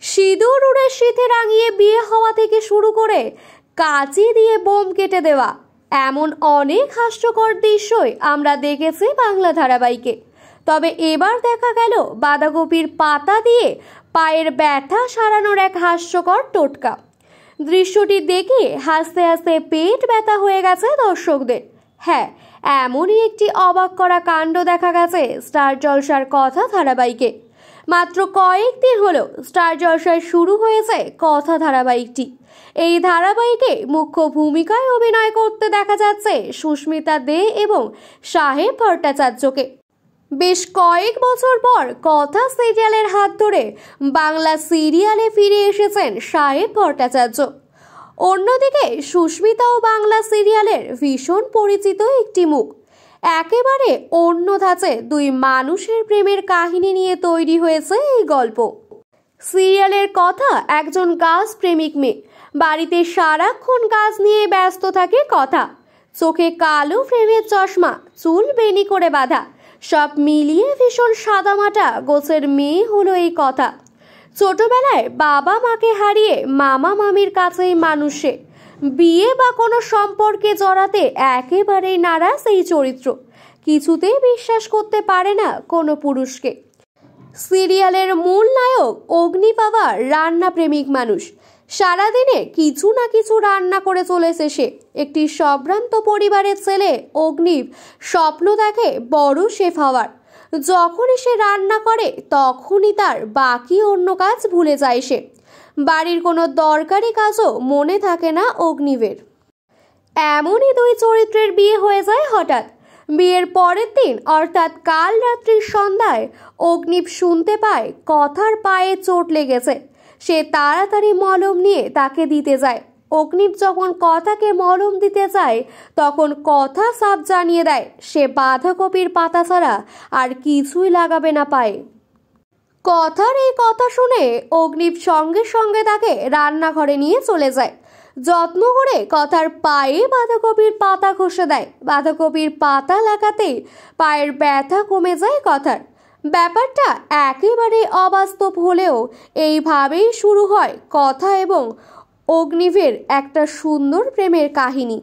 সিঁদুর উড়ে শীতে রাঙিয়ে বিয়ে হওয়া থেকে শুরু করে কাঁচি দিয়ে বোম কেটে দেওয়া এমন অনেক হাস্যকর দৃশ্যই আমরা দেখেছি বাংলা ধারাবাহিকে। তবে এবার দেখা গেল বাঁধাকপির পাতা দিয়ে পায়ের ব্যথা সারানোর এক হাস্যকর টোটকা। দৃশ্যটি দেখে হাসতে হাসতে পেট ব্যথা হয়ে গেছে দর্শকদের। হ্যাঁ, এমনই একটি অবাক করা কাণ্ড দেখা গেছে স্টার জলসার কথা ধারাবাহিকে। মাত্র কয়েকদিন হলো স্টার জলসায় শুরু হয়েছে কথা ধারাবাহিকটি। এই ধারাবাহিকে মুখ্য ভূমিকায় অভিনয় করতে দেখা যাচ্ছে সুস্মিতা দে এবং সাহেব ভট্টাচার্যকে। বেশ কয়েক বছর পর কথা সিরিয়ালের হাত ধরে বাংলা সিরিয়ালে ফিরে এসেছেন সাহেব ভট্টাচার্য। অন্যদিকে সুস্মিতাও বাংলা সিরিয়ালের ভীষণ পরিচিত একটি মুখ। একেবারে অন্য ধাঁচে দুই মানুষের প্রেমের কাহিনী নিয়ে তৈরি হয়েছে এই গল্প। সিরিয়ালের কথা একজন গাছ প্রেমিক মেয়ে, বাড়িতে সারাক্ষণ গাছ নিয়ে ব্যস্ত থাকে কথা। চোখে কালো ফ্রেমের চশমা, চুল বেনি করে বাঁধা, সব মিলিয়ে ভীষণ সাদামাটা গোছের মেয়ে হলো এই কথা। ছোটবেলায় বাবা মাকে হারিয়ে মামা মামির কাছেই মানুষে বিয়ে বা কোনো সম্পর্কে জড়াতে একেবারেই নারাজ এই চরিত্র। কিছুতেই বিশ্বাস করতে পারে না কোনো পুরুষকে। সিরিয়ালের মূল নায়ক অগ্নি পাওয়ার রান্না প্রেমিক মানুষ। সারাদিনে কিছু না কিছু রান্না করে চলেছে সে। একটি সম্ভ্রান্ত পরিবারের ছেলে অগ্নিব স্বপ্ন দেখে বড় শেফ হওয়ার। যখনই সে রান্না করে তখনই তার বাকি অন্য কাজ ভুলে যায় সে। বাড়ির কোনো দরকারি কাজও মনে থাকে না অগ্নিবের। এমনই দুই চরিত্রের বিয়ে হয়ে যায় হঠাৎ। বিয়ের পরের দিন অর্থাৎ কাল রাত্রির সন্ধ্যায় অগ্নিব শুনতে পায় কথার পায়ে চোট লেগেছে। সে তাড়াতাড়ি মলম নিয়ে তাকে দিতে যায়। অগ্নিব যখন কথাকে মলম দিতে যায় তখন কথা সাফ জানিয়ে দেয় সে বাঁধাকপির পাতা ছাড়া আর কিছুই লাগাবে না পায়ে। কথার এই কথা শুনে অগ্নিব সঙ্গে সঙ্গে তাকে রান্নাঘরে নিয়ে চলে যায়। যত্ন করে কথার পায়ে বাঁধাকপির পাতা ঘষে দেয়। বাঁধাকপির পাতা লাগাতেই পায়ের ব্যথা কমে যায় কথার। ব্যাপারটা একেবারে অবাস্তব হলেও এইভাবেই শুরু হয় কথা এবং অগ্নিবের একটা সুন্দর প্রেমের কাহিনী।